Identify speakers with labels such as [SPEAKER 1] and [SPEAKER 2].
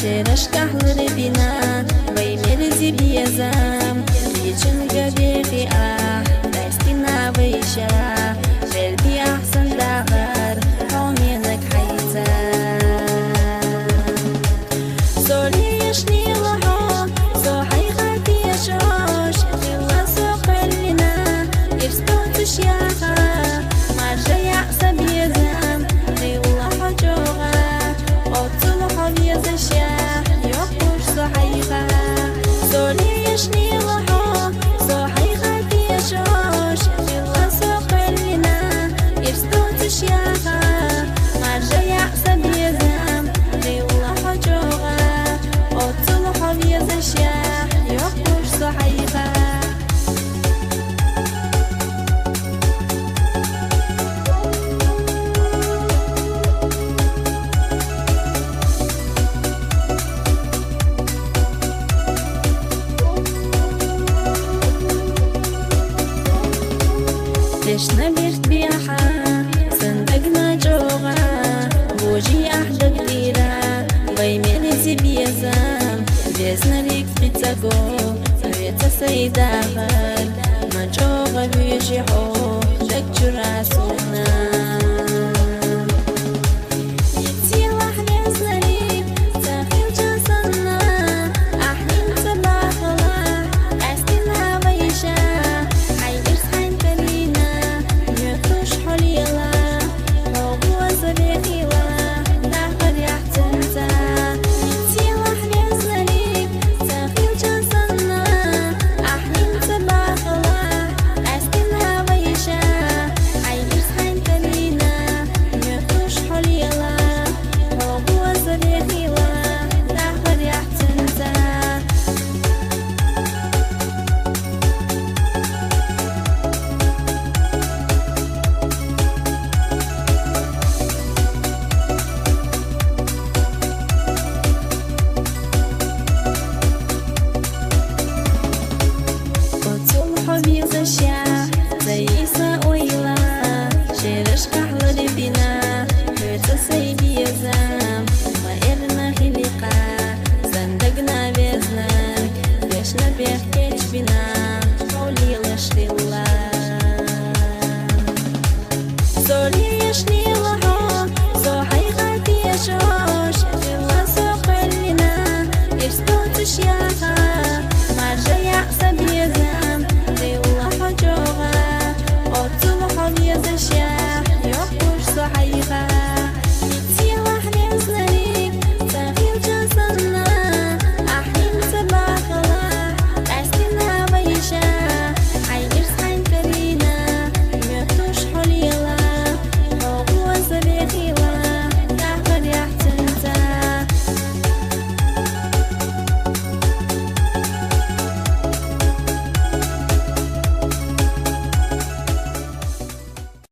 [SPEAKER 1] شرش كحل بنا ويمرزي بيزام يجن قبيقي دايستنا ويشا بلدي أحسن داغر حومينك حيزام سوري يشني لحو سو حيغاتي يشوش إلا سو قلنا يرستو تشياخا مرجع يعصب يزام غيولا حجوغا وطلحو بيزشيا يشني لحو صحيحة يشوش إلا سوق لنا يفستو تشياخا مرجع يعصب يزام غيولا حجوغا وطلحو بيزشيا يوحوش صحيحة ليشنا بيرت بيحا صندقنا جوغا بوجي أحدى كتيرا ويميرزي بيزام بيزنا ليك بيتساقو ويتا سيداغل ما جوغا بيجي حو لك جراسونا